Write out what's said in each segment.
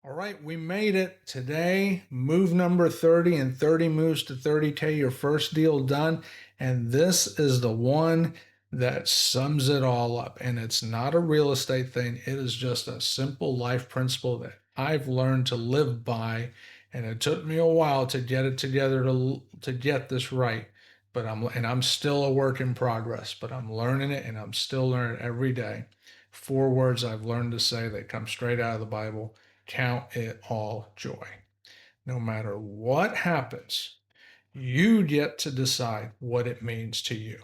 All right, we made it today. Move number 30 and 30 moves to 30K, your first deal done. And this is the one that sums it all up. And it's not a real estate thing, it is just a simple life principle that I've learned to live by. And it took me a while to get it together to get this right. But I'm still a work in progress, but I'm learning it and I'm still learning every day. 4 words I've learned to say that come straight out of the Bible: count it all joy. No matter what happens, you get to decide what it means to you.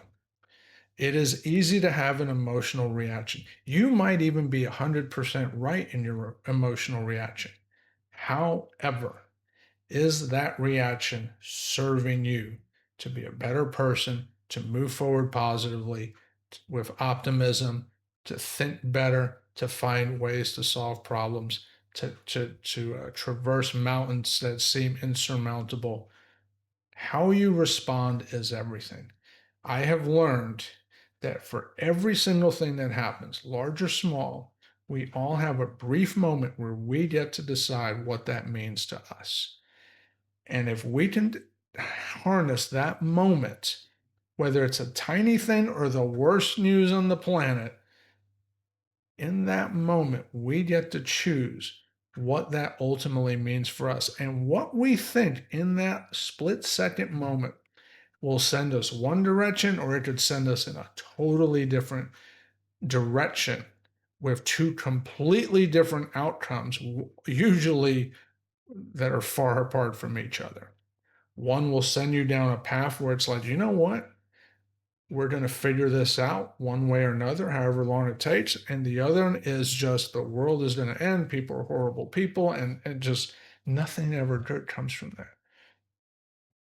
It is easy to have an emotional reaction. You might even be 100% right in your emotional reaction. However, is that reaction serving you to be a better person, to move forward positively, with optimism, to think better, to find ways to solve problems, to traverse mountains that seem insurmountable? How you respond is everything. I have learned that for every single thing that happens, large or small, we all have a brief moment where we get to decide what that means to us. And if we can harness that moment, whether it's a tiny thing or the worst news on the planet, in that moment, we get to choose what that ultimately means for us. And what we think in that split second moment will send us one direction, or it could send us in a totally different direction with two completely different outcomes, usually that are far apart from each other. One will send you down a path where it's like, you know what? We're going to figure this out one way or another, however long it takes. And the other one is just the world is going to end. People are horrible people. And just nothing ever good comes from that.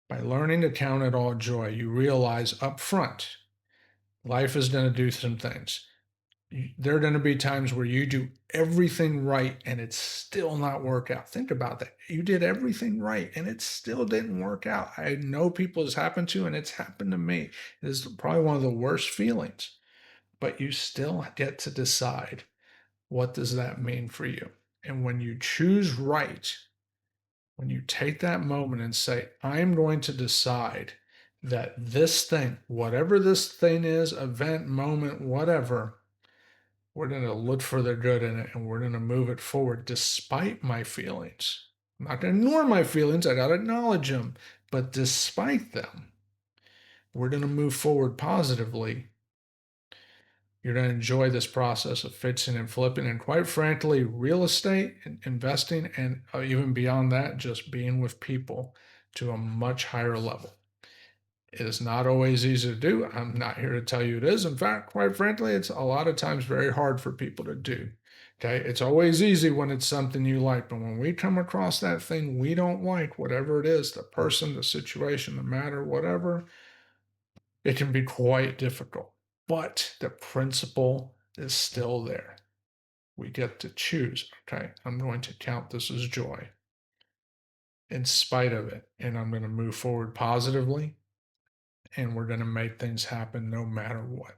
By learning to count it all joy, you realize up front life is going to do some things. There are going to be times where you do everything right and it's still not work out. Think about that. You did everything right and it still didn't work out. I know people it's happened to, and it's happened to me. It is probably one of the worst feelings, but you still get to decide, what does that mean for you? And when you choose right, when you take that moment and say, I'm going to decide that this thing, whatever this thing is, event, moment, whatever, we're going to look for the good in it and we're going to move it forward despite my feelings. I'm not going to ignore my feelings, I got to acknowledge them, but despite them, we're going to move forward positively. You're going to enjoy this process of fixing and flipping, and quite frankly, real estate and investing, and even beyond that, just being with people to a much higher level. It is not always easy to do. I'm not here to tell you it is. In fact, quite frankly, it's a lot of times very hard for people to do. Okay. It's always easy when it's something you like, but when we come across that thing we don't like, whatever it is, the person, the situation, the matter, whatever, it can be quite difficult. But the principle is still there. We get to choose. Okay. I'm going to count this as joy in spite of it, and I'm going to move forward positively, and we're going to make things happen no matter what.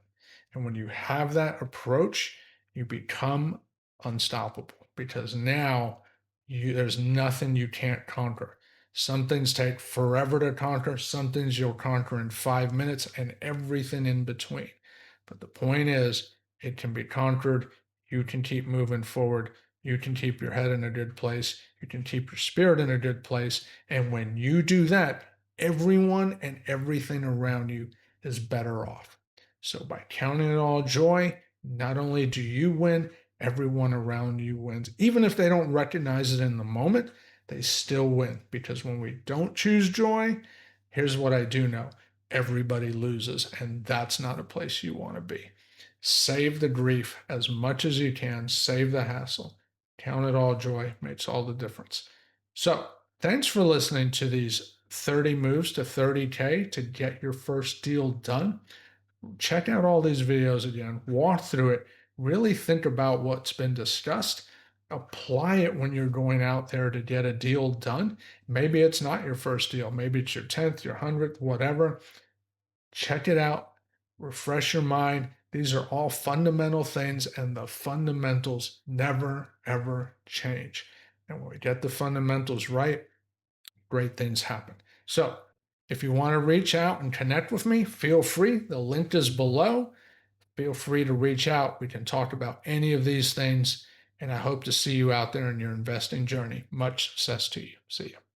And when you have that approach, you become unstoppable, because now there's nothing you can't conquer. Some things take forever to conquer, some things you'll conquer in 5 minutes, and everything in between. But the point is, it can be conquered. You can keep moving forward. You can keep your head in a good place. You can keep your spirit in a good place. And when you do that, everyone and everything around you is better off. So by counting it all joy, not only do you win, everyone around you wins. Even if they don't recognize it in the moment, they still win. Because when we don't choose joy, here's what I do know: everybody loses, and that's not a place you want to be. Save the grief as much as you can, save the hassle. Count it all joy, makes all the difference. So, thanks for listening to these 30 moves to 30K to get your first deal done. Check out all these videos again, walk through it, really think about what's been discussed, apply it when you're going out there to get a deal done. Maybe it's not your first deal, maybe it's your 10th, your 100th, whatever. Check it out, refresh your mind. These are all fundamental things, and the fundamentals never, ever change. And when we get the fundamentals right, great things happen. So if you want to reach out and connect with me, feel free. The link is below. Feel free to reach out. We can talk about any of these things. And I hope to see you out there in your investing journey. Much success to you. See you.